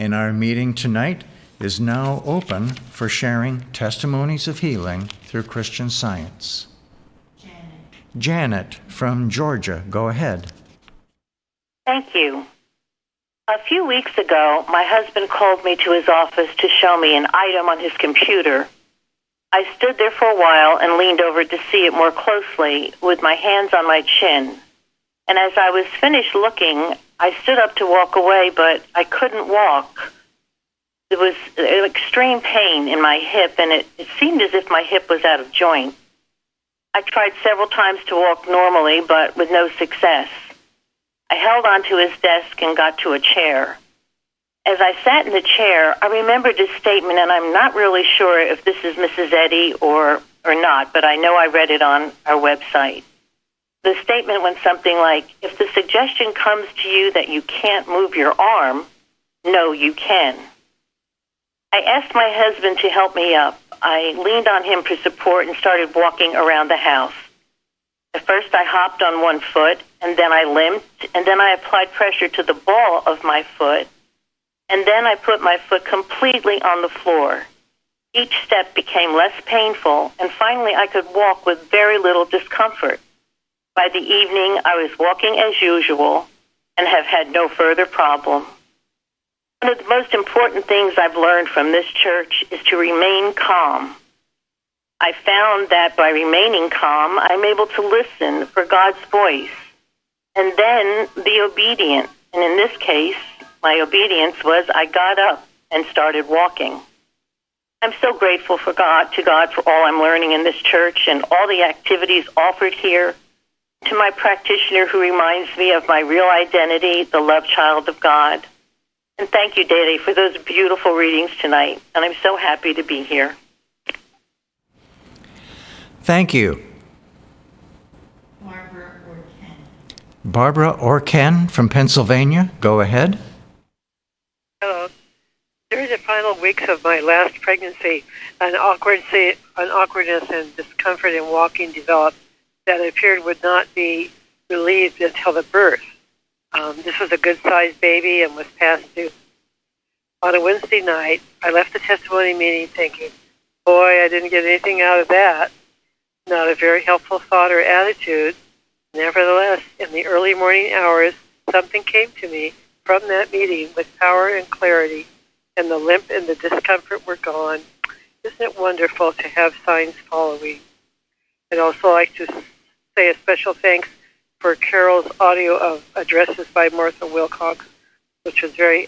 And our meeting tonight is now open for sharing testimonies of healing through Christian Science. Janet from Georgia, go ahead. Thank you. A few weeks ago, my husband called me to his office to show me an item on his computer. I stood there for a while and leaned over to see it more closely with my hands on my chin. And as I was finished looking, I stood up to walk away, but I couldn't walk. There was an extreme pain in my hip, and it seemed as if my hip was out of joint. I tried several times to walk normally, but with no success. I held onto his desk and got to a chair. As I sat in the chair, I remembered his statement, and I'm not really sure if this is Mrs. Eddy or not, but I know I read it on our website. The statement went something like, if the suggestion comes to you that you can't move your arm, no, you can. I asked my husband to help me up. I leaned on him for support and started walking around the house. At first I hopped on one foot, and then I limped, and then I applied pressure to the ball of my foot, and then I put my foot completely on the floor. Each step became less painful, and finally I could walk with very little discomfort. By the evening, I was walking as usual and have had no further problem. One of the most important things I've learned from this church is to remain calm. I found that by remaining calm, I'm able to listen for God's voice and then be obedient. And in this case, my obedience was I got up and started walking. I'm so grateful to God for all I'm learning in this church and all the activities offered here, to my practitioner who reminds me of my real identity, the love child of God. And thank you, Dede, for those beautiful readings tonight. And I'm so happy to be here. Thank you. Barbara Orken from Pennsylvania, go ahead. Hello. During the final weeks of my last pregnancy, an awkwardness and discomfort in walking developed that appeared would not be relieved until the birth. This was a good-sized baby and was past due. On a Wednesday night, I left the testimony meeting thinking, boy, I didn't get anything out of that. Not a very helpful thought or attitude. Nevertheless, in the early morning hours, something came to me from that meeting with power and clarity, and the limp and the discomfort were gone. Isn't it wonderful to have signs following? I'd also like to say a special thanks for Carol's audio of addresses by Martha Wilcox, which was very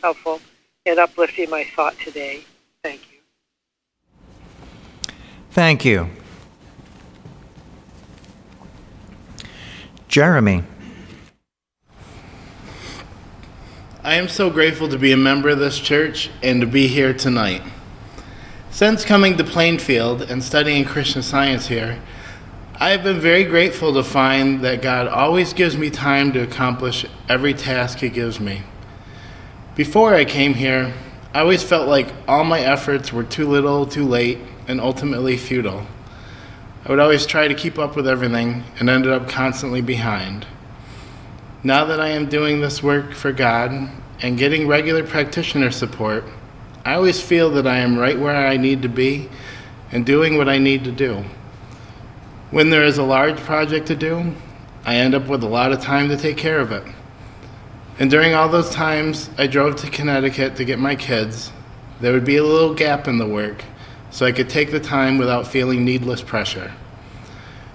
helpful in uplifting my thought today. Thank you. Thank you. Jeremy. I am so grateful to be a member of this church and to be here tonight. Since coming to Plainfield and studying Christian Science here, I have been very grateful to find that God always gives me time to accomplish every task He gives me. Before I came here, I always felt like all my efforts were too little, too late, and ultimately futile. I would always try to keep up with everything and ended up constantly behind. Now that I am doing this work for God and getting regular practitioner support, I always feel that I am right where I need to be and doing what I need to do. When there is a large project to do, I end up with a lot of time to take care of it. And during all those times I drove to Connecticut to get my kids, there would be a little gap in the work so I could take the time without feeling needless pressure.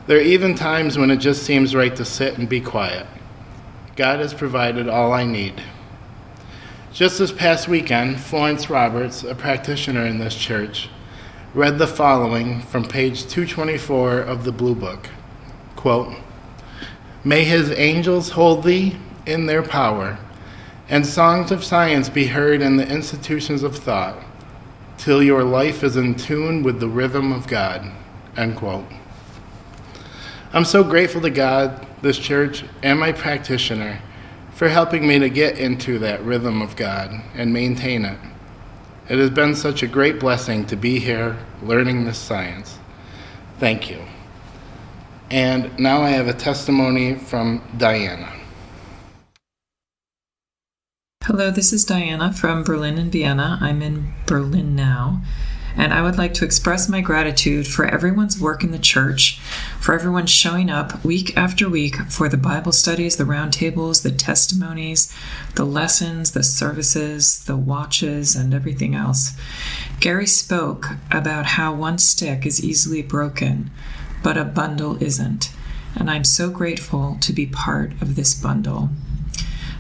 There are even times when it just seems right to sit and be quiet. God has provided all I need. Just this past weekend, Florence Roberts, a practitioner in this church, read the following from page 224 of the Blue Book. Quote, "May His angels hold thee in their power, and songs of science be heard in the institutions of thought, till your life is in tune with the rhythm of God." End quote. I'm so grateful to God, this church, and my practitioner for helping me to get into that rhythm of God and maintain it. It has been such a great blessing to be here learning this science. Thank you. And now I have a testimony from Diana. Hello, this is Diana from Berlin and Vienna. I'm in Berlin now, and I would like to express my gratitude for everyone's work in the church, for everyone showing up week after week for the Bible studies, the roundtables, the testimonies, the lessons, the services, the watches, and everything else. Gary spoke about how one stick is easily broken, but a bundle isn't, and I'm so grateful to be part of this bundle.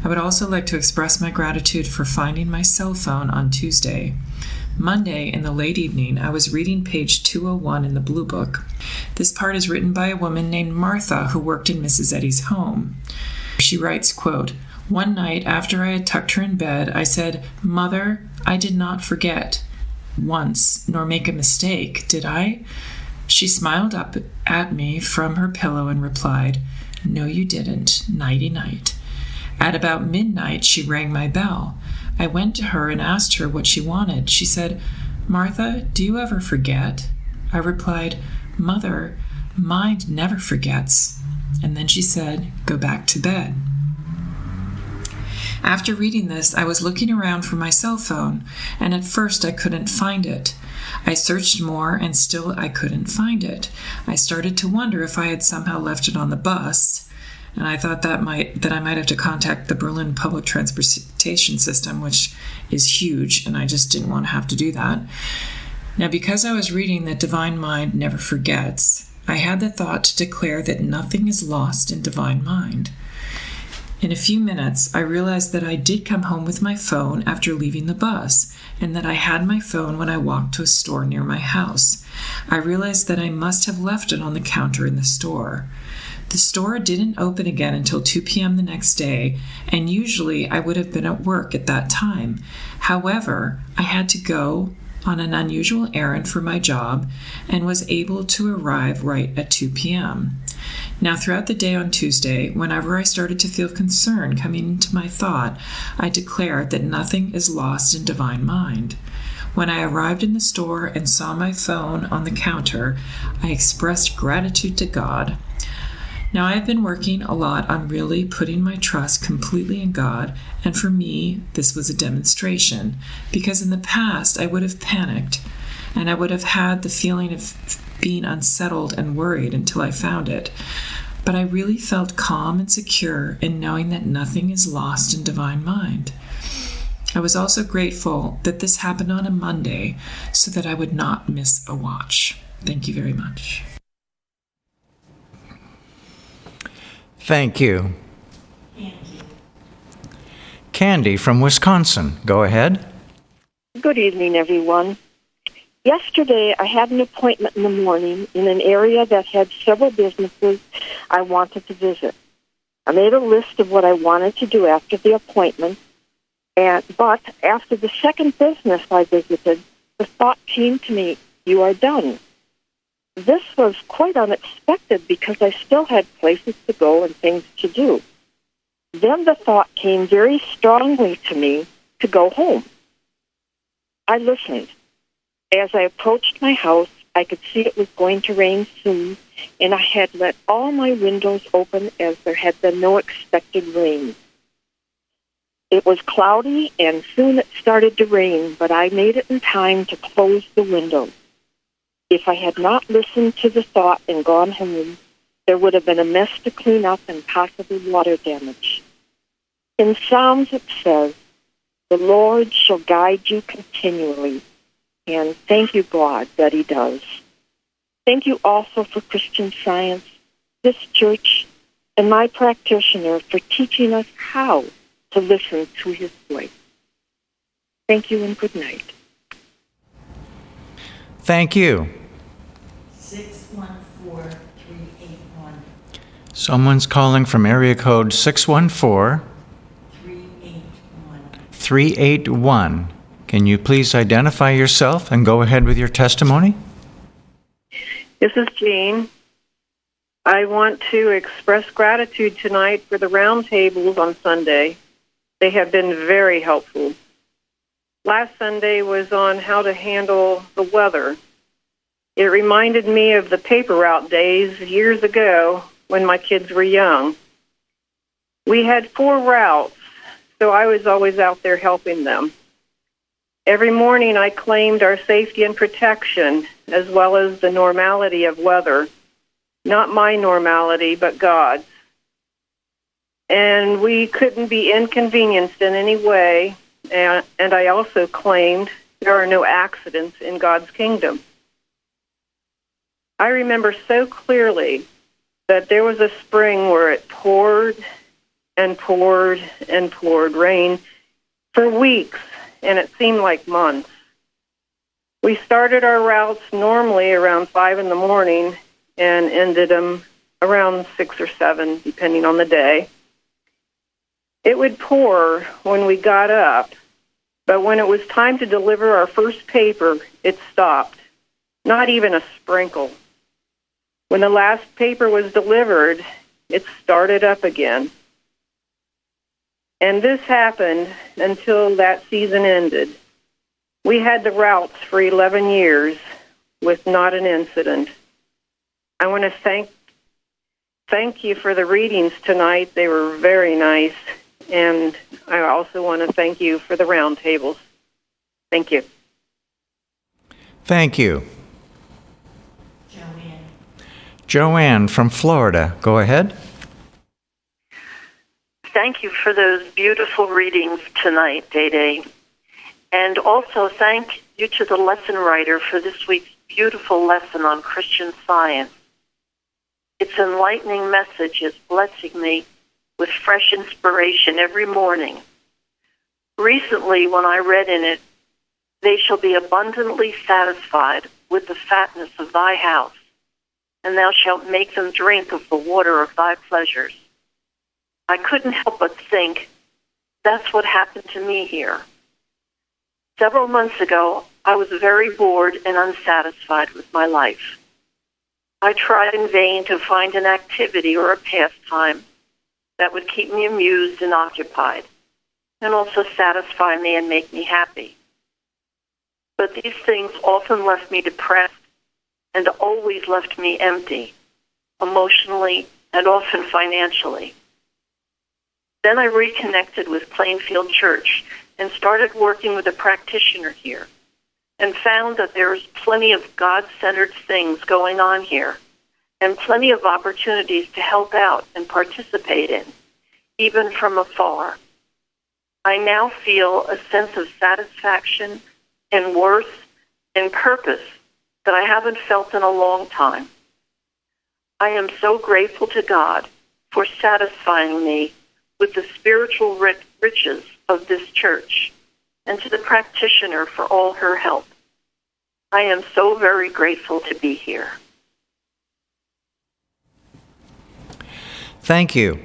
I would also like to express my gratitude for finding my cell phone on Tuesday. Monday, in the late evening, I was reading page 201 in the Blue Book. This part is written by a woman named Martha who worked in Mrs. Eddy's home. She writes, quote, "One night after I had tucked her in bed, I said, 'Mother, I did not forget once, nor make a mistake, did I?' She smiled up at me from her pillow and replied, 'No, you didn't. Nighty-night.' At about midnight, she rang my bell. I went to her and asked her what she wanted. She said, 'Martha, do you ever forget?' I replied, 'Mother, mind never forgets.' And then she said, 'Go back to bed.' After reading this, I was looking around for my cell phone, and at first I couldn't find it. I searched more, and still I couldn't find it. I started to wonder if I had somehow left it on the bus, and I thought that I might have to contact the Berlin public transportation system, which is huge, and I just didn't want to have to do that. Now, because I was reading that Divine Mind never forgets, I had the thought to declare that nothing is lost in Divine Mind. In a few minutes, I realized that I did come home with my phone after leaving the bus, and that I had my phone when I walked to a store near my house. I realized that I must have left it on the counter in the store. The store didn't open again until 2 p.m. the next day, and usually I would have been at work at that time. However, I had to go on an unusual errand for my job and was able to arrive right at 2 p.m. Now, throughout the day on Tuesday, whenever I started to feel concern coming into my thought, I declared that nothing is lost in Divine Mind. When I arrived in the store and saw my phone on the counter, I expressed gratitude to God. Now, I've been working a lot on really putting my trust completely in God, and for me, this was a demonstration, because in the past, I would have panicked, and I would have had the feeling of being unsettled and worried until I found it. But I really felt calm and secure in knowing that nothing is lost in Divine Mind. I was also grateful that this happened on a Monday so that I would not miss a watch. Thank you very much. Thank you. Candy from Wisconsin. Go ahead. Good evening, everyone. Yesterday, I had an appointment in the morning in an area that had several businesses I wanted to visit. I made a list of what I wanted to do after the appointment, but after the second business I visited, the thought came to me, "You are done." This was quite unexpected because I still had places to go and things to do. Then the thought came very strongly to me to go home. I listened. As I approached my house, I could see it was going to rain soon, and I had let all my windows open as there had been no expected rain. It was cloudy, and soon it started to rain, but I made it in time to close the windows. If I had not listened to the thought and gone home, there would have been a mess to clean up and possibly water damage. In Psalms it says, "The Lord shall guide you continually," and thank you, God, that He does. Thank you also for Christian Science, this church, and my practitioner for teaching us how to listen to His voice. Thank you and good night. Thank you. 614-381. Someone's calling from area code 614-381. 381. Can you please identify yourself and go ahead with your testimony? This is Jean. I want to express gratitude tonight for the roundtables on Sunday. They have been very helpful. Last Sunday was on how to handle the weather. It reminded me of the paper route days years ago when my kids were young. We had 4 routes, so I was always out there helping them. Every morning I claimed our safety and protection, as well as the normality of weather. Not my normality, but God's. And we couldn't be inconvenienced in any way, and I also claimed there are no accidents in God's kingdom. I remember so clearly that there was a spring where it poured and poured and poured rain for weeks, and it seemed like months. We started our routes normally around 5 in the morning and ended them around 6 or 7, depending on the day. It would pour when we got up, but when it was time to deliver our first paper, it stopped. Not even a sprinkle. When the last paper was delivered, it started up again. And this happened until that season ended. We had the routes for 11 years with not an incident. I want to thank you for the readings tonight. They were very nice. And I also want to thank you for the roundtables. Thank you. Thank you. Joanne. Joanne from Florida, go ahead. Thank you for those beautiful readings tonight, Day. And also thank you to the lesson writer for this week's beautiful lesson on Christian Science. Its enlightening message is blessing me with fresh inspiration every morning. Recently, when I read in it, "They shall be abundantly satisfied with the fatness of thy house, and thou shalt make them drink of the water of thy pleasures," I couldn't help but think, that's what happened to me here. Several months ago, I was very bored and unsatisfied with my life. I tried in vain to find an activity or a pastime that would keep me amused and occupied, and also satisfy me and make me happy. But these things often left me depressed and always left me empty, emotionally and often financially. Then I reconnected with Plainfield Church and started working with a practitioner here, and found that there is plenty of God-centered things going on here, and plenty of opportunities to help out and participate in, even from afar. I now feel a sense of satisfaction and worth and purpose that I haven't felt in a long time. I am so grateful to God for satisfying me with the spiritual riches of this church, and to the practitioner for all her help. I am so very grateful to be here. Thank you.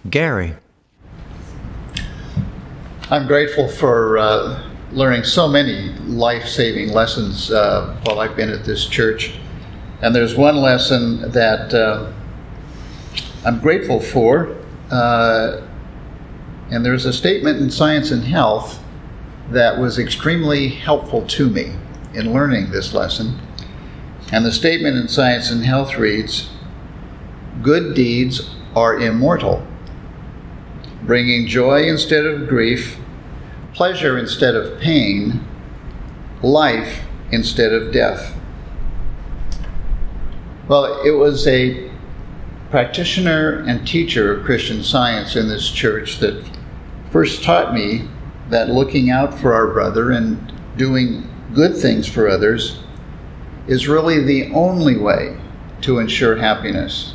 Gary. I'm grateful for learning so many life-saving lessons while I've been at this church. And there's one lesson that I'm grateful for. And there's a statement in Science and Health that was extremely helpful to me in learning this lesson. And the statement in Science and Health reads, "Good deeds are immortal, bringing joy instead of grief, pleasure instead of pain, life instead of death." Well, it was a practitioner and teacher of Christian Science in this church that first taught me that looking out for our brother and doing good things for others is really the only way to ensure happiness.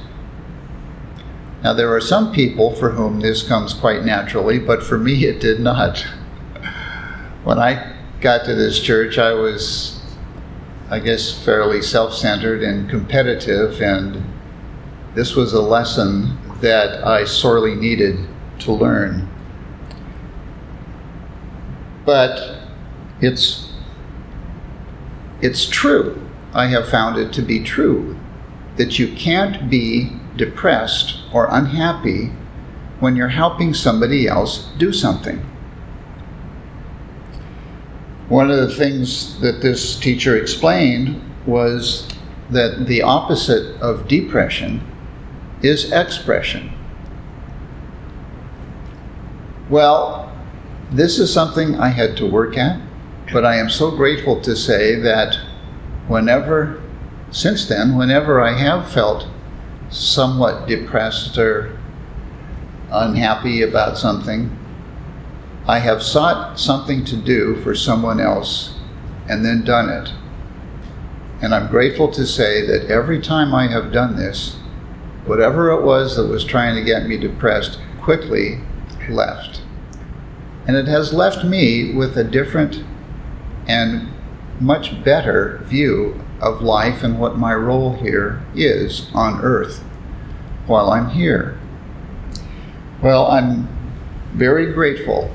Now, there are some people for whom this comes quite naturally, but for me it did not. When I got to this church, I was, I guess, fairly self-centered and competitive, and this was a lesson that I sorely needed to learn. But it's true. I have found it to be true that you can't be depressed or unhappy when you're helping somebody else do something. One of the things that this teacher explained was that the opposite of depression is expression. Well, this is something I had to work at, but I am so grateful to say that since then, whenever I have felt somewhat depressed or unhappy about something, I have sought something to do for someone else and then done it. And I'm grateful to say that every time I have done this, whatever it was that was trying to get me depressed quickly left. And it has left me with a different and much better view of life and what my role here is on earth while I'm here. Well, I'm very grateful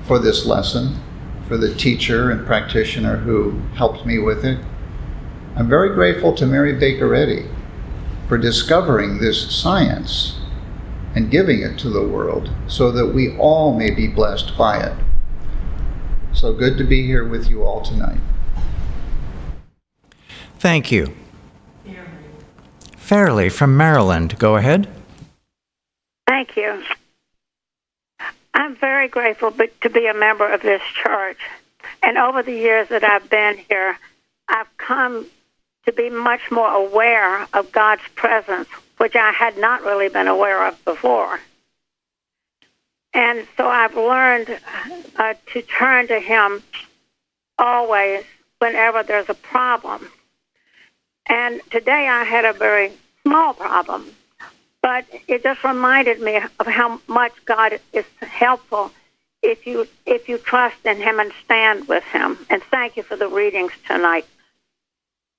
for this lesson, for the teacher and practitioner who helped me with it. I'm very grateful to Mary Bakeretti for discovering this science and giving it to the world so that we all may be blessed by it. So good to be here with you all tonight. Thank you. Fairley from Maryland, go ahead. Thank you. I'm very grateful to be a member of this church. And over the years that I've been here, I've come to be much more aware of God's presence, which I had not really been aware of before. And so I've learned to turn to Him always whenever there's a problem. And today I had a very small problem, but it just reminded me of how much God is helpful if you trust in Him and stand with Him. And thank you for the readings tonight.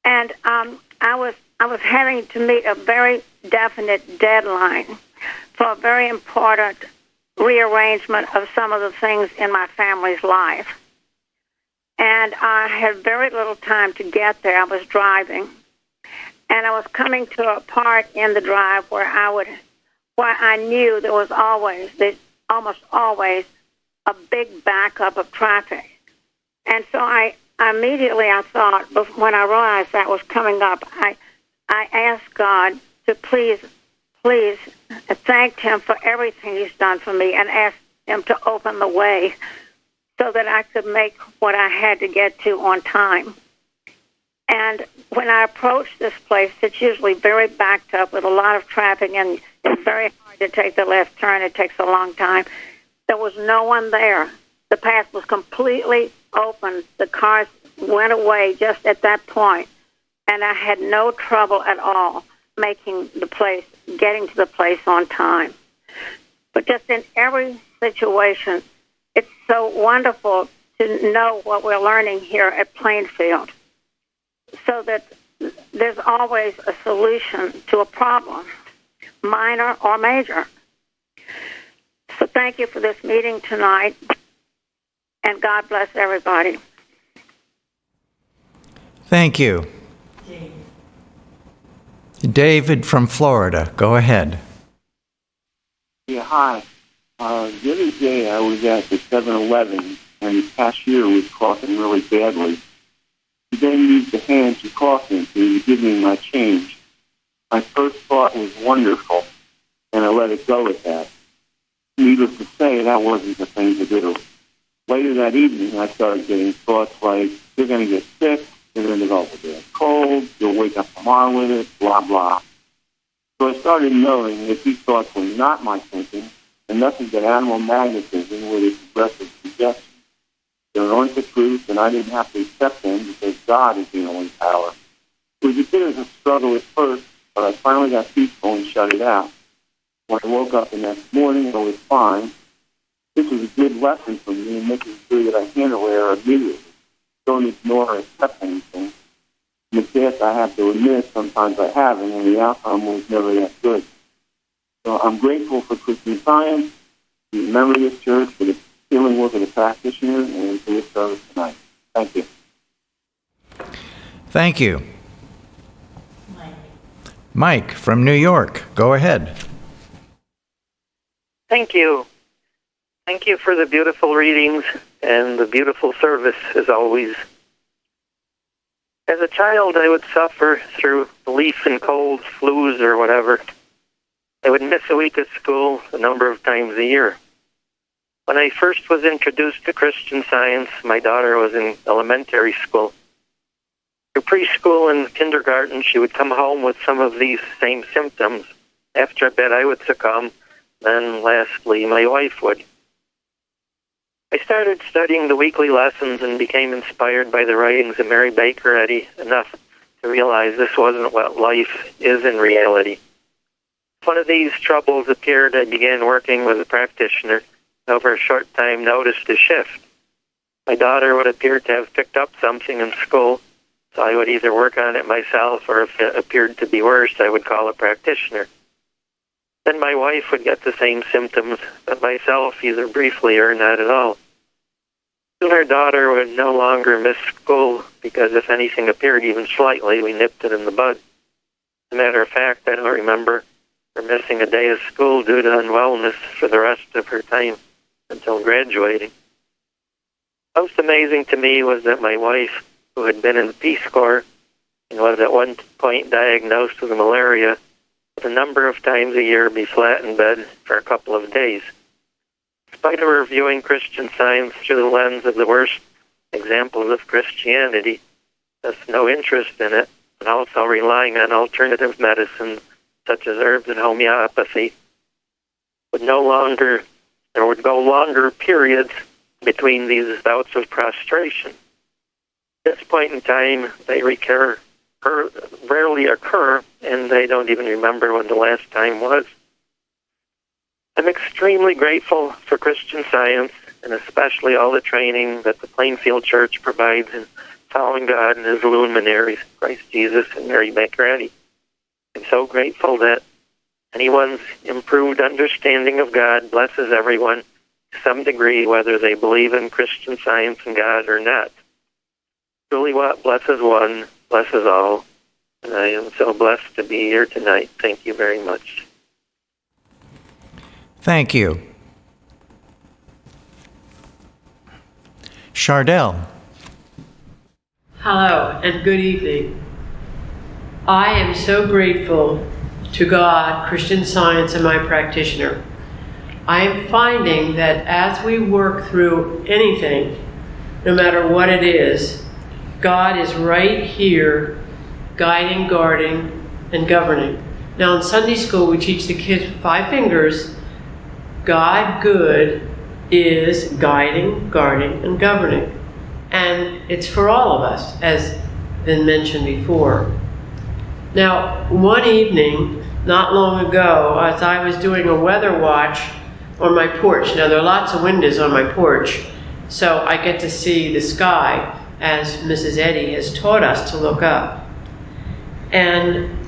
And I was having to meet a very definite deadline for a very important rearrangement of some of the things in my family's life. And I had very little time to get there. I was driving. And I was coming to a part in the drive where I knew there was almost always a big backup of traffic. And so I thought, when I realized that was coming up, I asked God to please thanked Him for everything He's done for me and asked Him to open the way so that I could make what I had to get to on time. And when I approach this place, it's usually very backed up with a lot of traffic, and it's very hard to take the left turn. It takes a long time. There was no one there. The path was completely open. The cars went away just at that point, and I had no trouble at all getting to the place on time. But just in every situation, it's so wonderful to know what we're learning here at Plainfield, so that there's always a solution to a problem, minor or major. So thank you for this meeting tonight, and God bless everybody. Thank you. David from Florida, go ahead. Yeah, hi. The other day I was at the 7-Eleven, and the cashier was coughing really badly. He then used the hand to cough into to give me my change. My first thought was wonderful, and I let it go at that. Needless to say, that wasn't the thing to do. Later that evening, I started getting thoughts like, you're going to get sick, you're going to develop a bad cold, you'll wake up tomorrow with it, blah, blah. So I started knowing that these thoughts were not my thinking, and nothing but animal magnetism with its aggressive suggestions. They weren't the truth, and I didn't have to accept them because God is the only power. It was a bit of a struggle at first, but I finally got peaceful and shut it out. When I woke up the next morning, I was fine. This was a good lesson for me in making sure that I handle error immediately. Don't ignore or accept anything. In the past, I have to admit sometimes I haven't, and the outcome was never that good. So I'm grateful for Christian Science, to be a member of this church, for the healing work of the practitioner, and for this service tonight. Thank you. Thank you. Mike from New York, go ahead. Thank you. Thank you for the beautiful readings and the beautiful service, as always. As a child, I would suffer through leaf and colds, flus, or whatever. I would miss a week of school a number of times a year. When I first was introduced to Christian Science, my daughter was in elementary school. Through preschool and kindergarten, she would come home with some of these same symptoms. After a bit, I would succumb. Then, lastly, my wife would. I started studying the weekly lessons and became inspired by the writings of Mary Baker Eddy enough to realize this wasn't what life is in reality. If one of these troubles appeared, I began working with a practitioner. Over a short time, noticed a shift. My daughter would appear to have picked up something in school, so I would either work on it myself, or if it appeared to be worse, I would call a practitioner. Then my wife would get the same symptoms, but myself either briefly or not at all. Soon our daughter would no longer miss school, because if anything appeared even slightly, we nipped it in the bud. As a matter of fact, I don't remember her missing a day of school due to unwellness for the rest of her time until graduating. Most amazing to me was that my wife, who had been in the Peace Corps and was at one point diagnosed with malaria, would a number of times a year be flat in bed for a couple of days. In spite of her viewing Christian Science through the lens of the worst examples of Christianity, thus no interest in it, and also relying on alternative medicine such as herbs and homeopathy, there would go longer periods between these bouts of prostration. At this point in time, they rarely occur, and they don't even remember when the last time was. I'm extremely grateful for Christian Science, and especially all the training that the Plainfield Church provides in following God and His luminaries, Christ Jesus and Mary Baker Eddy. I'm so grateful that anyone's improved understanding of God blesses everyone to some degree, whether they believe in Christian Science and God or not. Truly what blesses one, blesses all. And I am so blessed to be here tonight. Thank you very much. Thank you. Chardell. Hello and good evening. I am so grateful to God, Christian Science, and my practitioner. I am finding that as we work through anything, no matter what it is, God is right here, guiding, guarding, and governing. Now in Sunday school, we teach the kids 5 fingers. God good is guiding, guarding, and governing. And it's for all of us, as been mentioned before. Now, one evening, not long ago, as I was doing a weather watch on my porch. Now, there are lots of windows on my porch, so I get to see the sky, as Mrs. Eddy has taught us to look up. And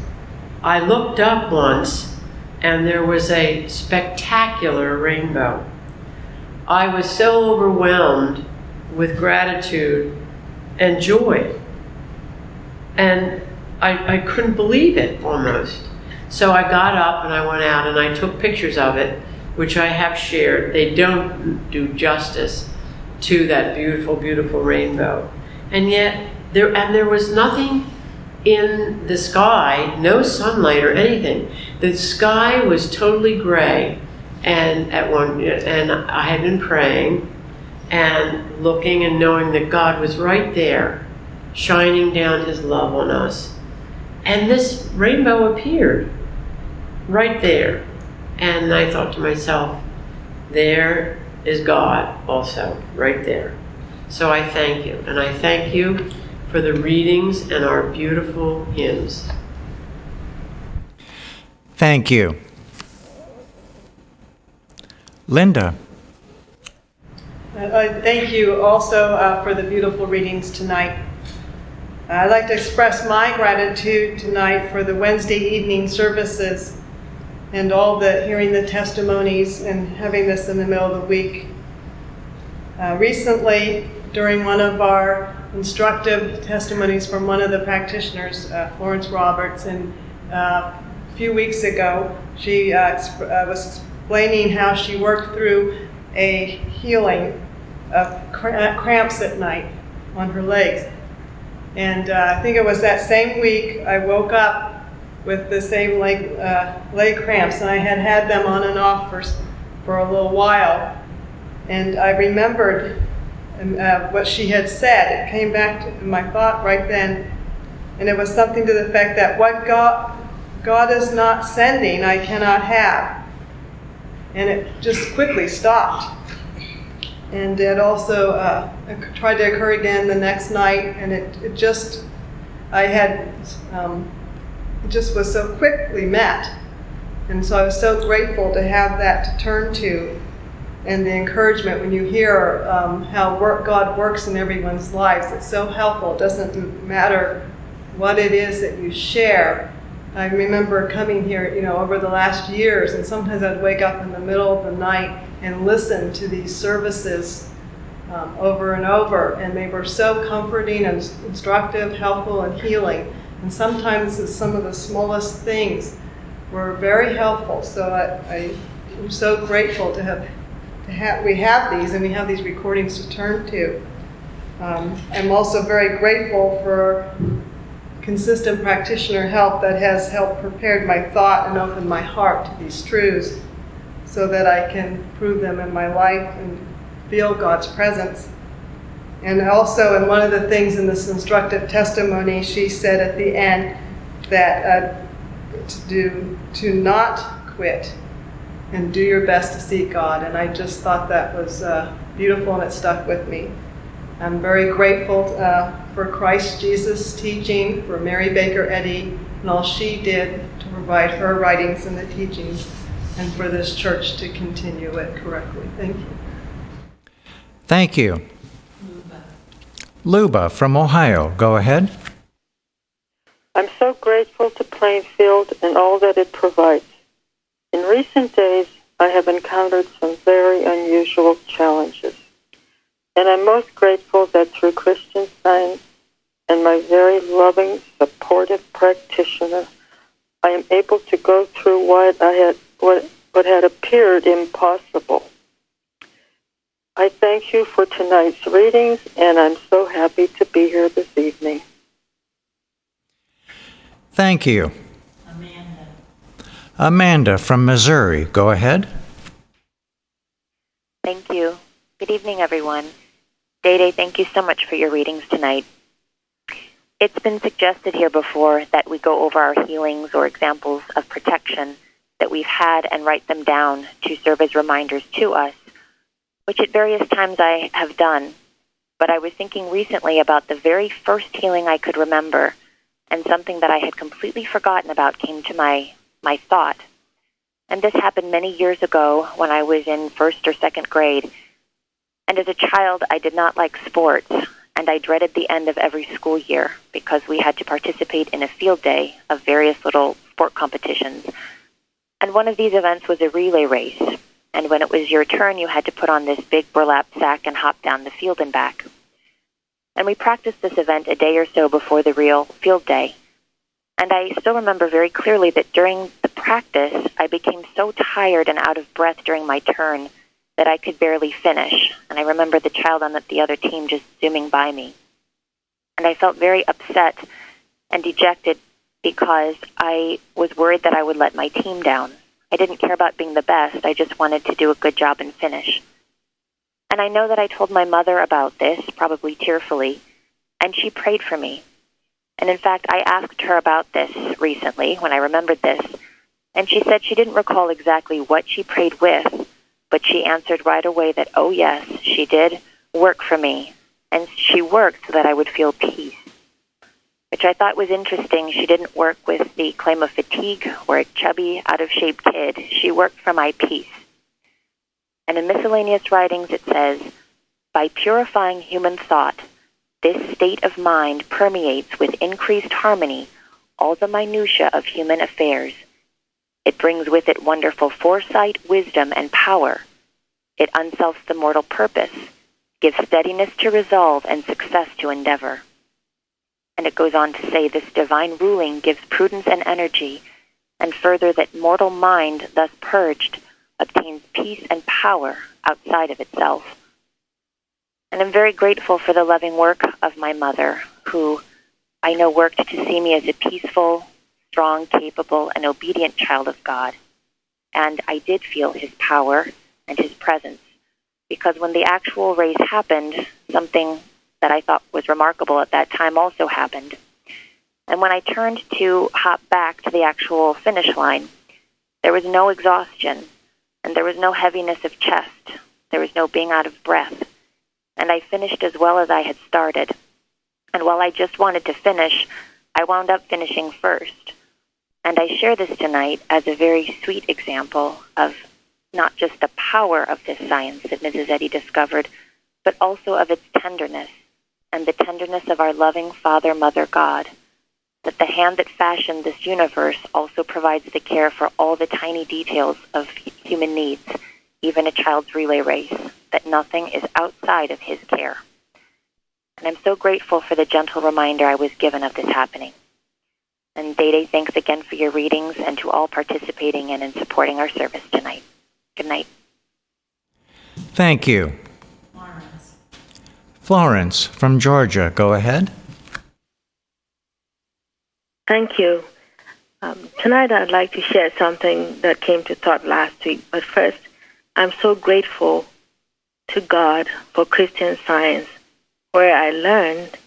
I looked up once, and there was a spectacular rainbow. I was so overwhelmed with gratitude and joy. And I couldn't believe it almost. So I got up and I went out and I took pictures of it, which I have shared. They don't do justice to that beautiful, beautiful rainbow. And yet, there was nothing in the sky, no sunlight or anything. The sky was totally gray. And I had been praying and looking and knowing that God was right there, shining down His love on us. And this rainbow appeared right there. And I thought to myself, there is God also, right there. So I thank you. And I thank you for the readings and our beautiful hymns. Thank you. Linda. Thank you also for the beautiful readings tonight. I'd like to express my gratitude tonight for the Wednesday evening services and all hearing the testimonies and having this in the middle of the week. Recently, during one of our instructive testimonies from one of the practitioners, Florence Roberts, and a few weeks ago, she was explaining how she worked through a healing of cramps at night on her legs. And I think it was that same week I woke up with the same leg cramps, and I had them on and off for a little while. And I remembered what she had said. It came back to my thought right then, and it was something to the effect that what God is not sending, I cannot have. And it just quickly stopped. And it also tried to occur again the next night, and it just was so quickly met. And so I was so grateful to have that to turn to, and the encouragement when you hear how God works in everyone's lives. It's so helpful. It doesn't matter what it is that you share. I remember coming here, over the last years, and sometimes I'd wake up in the middle of the night and listen to these services over and over, and they were so comforting and instructive, helpful, and healing. And sometimes some of the smallest things were very helpful. So I'm so grateful we have these, and we have these recordings to turn to. I'm also very grateful for consistent practitioner help that has helped prepare my thought and open my heart to these truths so that I can prove them in my life and feel God's presence. And also, in one of the things in this instructive testimony, she said at the end that to not quit and do your best to seek God. And I just thought that was beautiful, and it stuck with me. I'm very grateful for Christ Jesus' teaching, for Mary Baker Eddy, and all she did to provide her writings and the teachings, and for this church to continue it correctly. Thank you. Thank you. Luba from Ohio, go ahead. I'm so grateful to Plainfield and all that it provides. In recent days, I have encountered some very unusual challenges. And I'm most grateful that through Christian Science and my very loving, supportive practitioner, I am able to go through what had appeared impossible. I thank you for tonight's readings, and I'm so happy to be here this evening. Thank you. Amanda from Missouri, go ahead. Thank you. Good evening, everyone. Day, thank you so much for your readings tonight. It's been suggested here before that we go over our healings or examples of protection that we've had and write them down to serve as reminders to us, which at various times I have done. But I was thinking recently about the very first healing I could remember, and something that I had completely forgotten about came to my thought. And this happened many years ago when I was in first or second grade. And as a child, I did not like sports, and I dreaded the end of every school year because we had to participate in a field day of various little sport competitions. And one of these events was a relay race. And when it was your turn, you had to put on this big burlap sack and hop down the field and back. And we practiced this event a day or so before the real field day. And I still remember very clearly that during the practice, I became so tired and out of breath during my turn that I could barely finish. And I remember the child on the other team just zooming by me. And I felt very upset and dejected because I was worried that I would let my team down. I didn't care about being the best. I just wanted to do a good job and finish. And I know that I told my mother about this, probably tearfully, and she prayed for me. And in fact, I asked her about this recently when I remembered this, and she said she didn't recall exactly what she prayed with, but she answered right away that, oh yes, she did work for me, and she worked so that I would feel peace, which I thought was interesting. She didn't work with the claim of fatigue or a chubby, out-of-shape kid. She worked for my peace. And in miscellaneous writings it says, by purifying human thought, this state of mind permeates with increased harmony all the minutiae of human affairs. It brings with it wonderful foresight, wisdom, and power. It unselfs the mortal purpose, gives steadiness to resolve and success to endeavor. And it goes on to say this divine ruling gives prudence and energy, and further that mortal mind, thus purged, obtains peace and power outside of itself. And I'm very grateful for the loving work of my mother, who I know worked to see me as a peaceful, strong, capable, and obedient child of God. And I did feel his power and his presence, because when the actual race happened, something that I thought was remarkable at that time also happened. And when I turned to hop back to the actual finish line, there was no exhaustion, and there was no heaviness of chest. There was no being out of breath. And I finished as well as I had started. And while I just wanted to finish, I wound up finishing first. And I share this tonight as a very sweet example of not just the power of this science that Mrs. Eddy discovered, but also of its tenderness, and the tenderness of our loving Father, Mother, God, that the hand that fashioned this universe also provides the care for all the tiny details of human needs, even a child's relay race, that nothing is outside of his care. And I'm so grateful for the gentle reminder I was given of this happening. And Day, thanks again for your readings, and to all participating in and supporting our service tonight. Good night. Thank you. Florence from Georgia, go ahead. Thank you. Tonight I'd like to share something that came to thought last week. But first, I'm so grateful to God for Christian Science, where I learned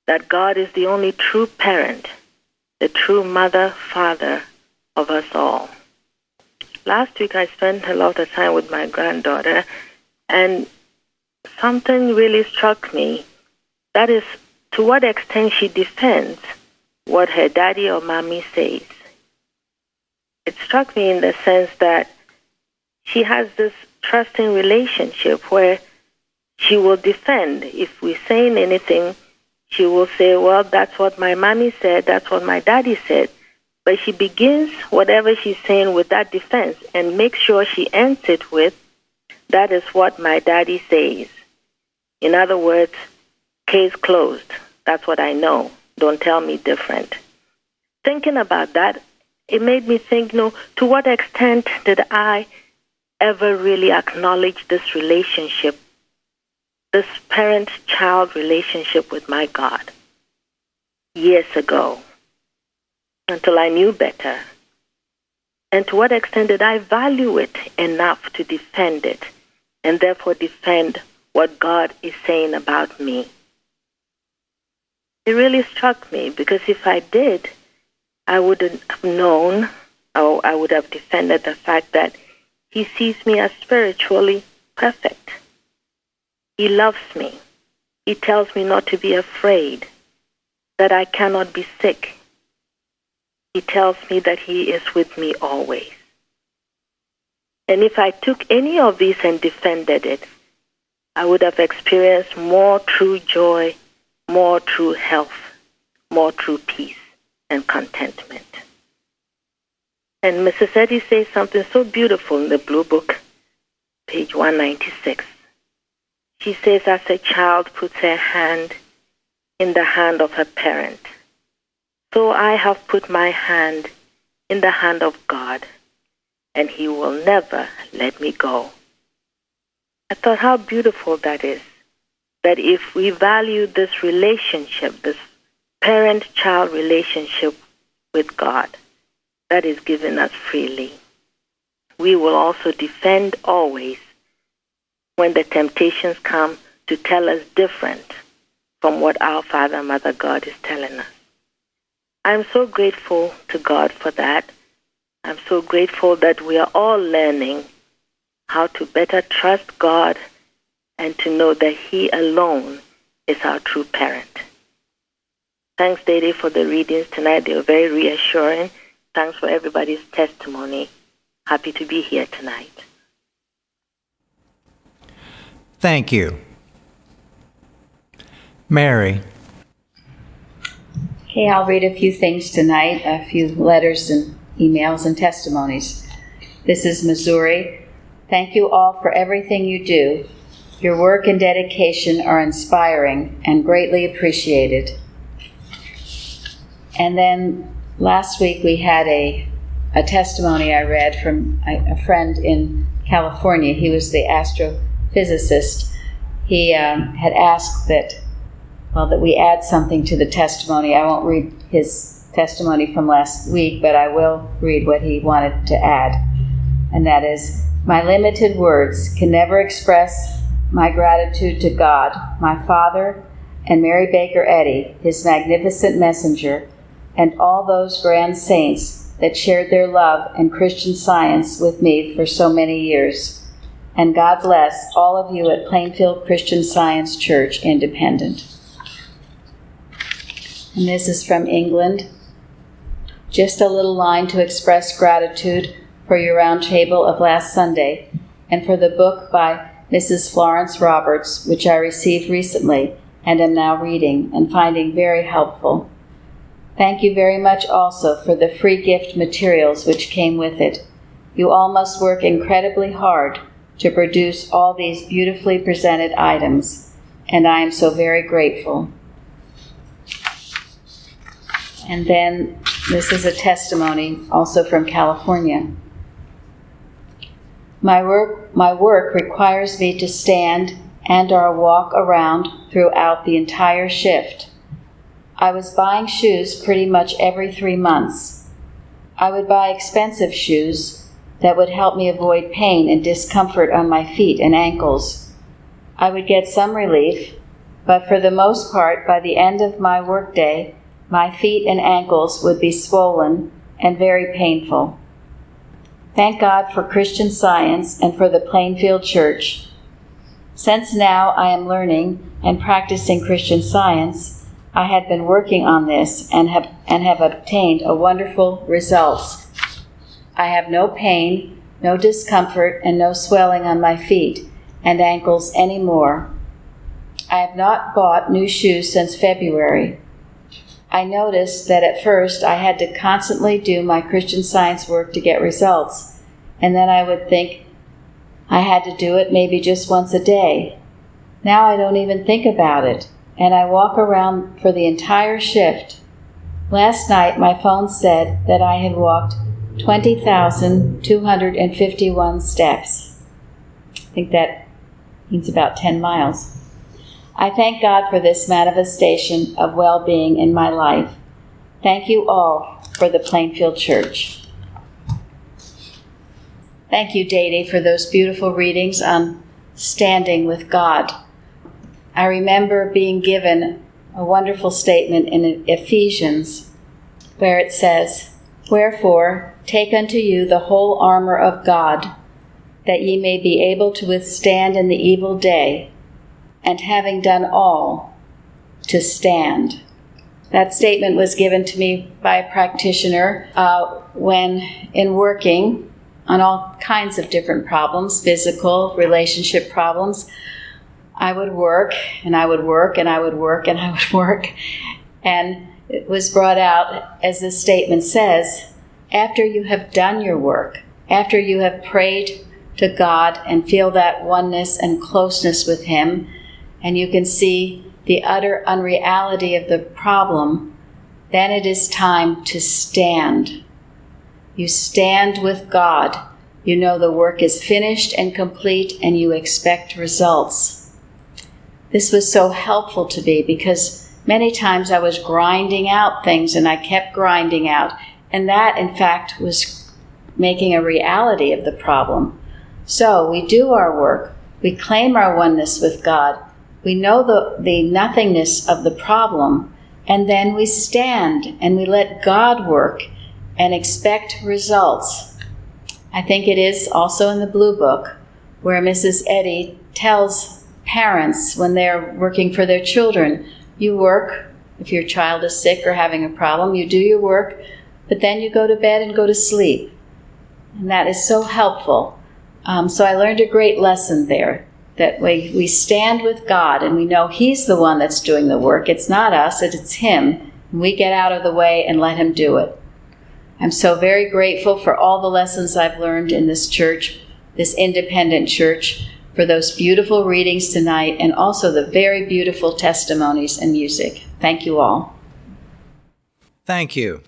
that God is the only true parent, the true mother, father of us all. Last week I spent a lot of time with my granddaughter, and something really struck me. That is, to what extent she defends what her daddy or mommy says. It struck me in the sense that she has this trusting relationship where she will defend. If we're saying anything, she will say, well, that's what my mommy said, that's what my daddy said. But she begins whatever she's saying with that defense and makes sure she ends it with, that is what my daddy says. In other words, case closed. That's what I know. Don't tell me different. Thinking about that, it made me think, to what extent did I ever really acknowledge this relationship, this parent-child relationship with my God years ago, until I knew better? And to what extent did I value it enough to defend it, and therefore defend what God is saying about me? It really struck me, because if I did, I wouldn't have known, or I would have defended the fact that He sees me as spiritually perfect. He loves me. He tells me not to be afraid, that I cannot be sick. He tells me that He is with me always. And if I took any of these and defended it, I would have experienced more true joy, more true health, more true peace and contentment. And Mrs. Eddy says something so beautiful in the Blue Book, page 196. She says, as a child puts her hand in the hand of her parent, so I have put my hand in the hand of God, and He will never let me go. I thought how beautiful that is, that if we value this relationship, this parent-child relationship with God that is given us freely, we will also defend always when the temptations come to tell us different from what our Father, Mother, God is telling us. I'm so grateful to God for that. I'm so grateful that we are all learning how to better trust God and to know that He alone is our true parent. Thanks, Dede, for the readings tonight. They were very reassuring. Thanks for everybody's testimony. Happy to be here tonight. Thank you. Mary. Okay, I'll read a few things tonight, a few letters and emails and testimonies. This is Missouri. Thank you all for everything you do. Your work and dedication are inspiring and greatly appreciated. And then last week we had a testimony I read from a friend in California. He was the astrophysicist. He had asked that we add something to the testimony. I won't read his testimony from last week, but I will read what he wanted to add. And that is, my limited words can never express my gratitude to God, my Father, and Mary Baker Eddy, his magnificent messenger, and all those grand saints that shared their love and Christian Science with me for so many years. And God bless all of you at Plainfield Christian Science Church, Independent. And this is from England. Just a little line to express gratitude for your round table of last Sunday and for the book by Mrs. Florence Roberts, which I received recently and am now reading and finding very helpful. Thank you very much also for the free gift materials which came with it. You all must work incredibly hard to produce all these beautifully presented items, and I am so very grateful. And then this is a testimony also from California. My work requires me to stand and/or walk around throughout the entire shift. I was buying shoes pretty much every 3 months. I would buy expensive shoes that would help me avoid pain and discomfort on my feet and ankles. I would get some relief, but for the most part, by the end of my workday, my feet and ankles would be swollen and very painful. Thank God for Christian Science and for the Plainfield Church. Since now I am learning and practicing Christian Science, I had been working on this and have obtained a wonderful results. I have no pain, no discomfort, and no swelling on my feet and ankles anymore. I have not bought new shoes since February. I noticed that at first I had to constantly do my Christian Science work to get results, and then I would think I had to do it maybe just once a day. Now I don't even think about it, and I walk around for the entire shift. Last night my phone said that I had walked 20,251 steps. I think that means about 10 miles. I thank God for this manifestation of well-being in my life. Thank you all for the Plainfield Church. Thank you, Dede, for those beautiful readings on standing with God. I remember being given a wonderful statement in Ephesians where it says, "Wherefore, take unto you the whole armor of God, that ye may be able to withstand in the evil day, and having done all, to stand." That statement was given to me by a practitioner when in working on all kinds of different problems, physical, relationship problems. I would work, and I would work, and I would work, and I would work. And it was brought out, as this statement says, after you have done your work, after you have prayed to God and feel that oneness and closeness with Him, and you can see the utter unreality of the problem, then it is time to stand. You stand with God. You know the work is finished and complete, and you expect results. This was so helpful to me because many times I was grinding out things, and I kept grinding out, and that, in fact, was making a reality of the problem. So we do our work. We claim our oneness with God. We know the nothingness of the problem, and then we stand and we let God work and expect results. I think it is also in the Blue Book where Mrs. Eddy tells parents when they're working for their children, you work, if your child is sick or having a problem, you do your work, but then you go to bed and go to sleep. And that is so helpful. So I learned a great lesson there. That we stand with God and we know He's the one that's doing the work. It's not us, it's Him. And we get out of the way and let Him do it. I'm so very grateful for all the lessons I've learned in this church, this independent church, for those beautiful readings tonight and also the very beautiful testimonies and music. Thank you all. Thank you.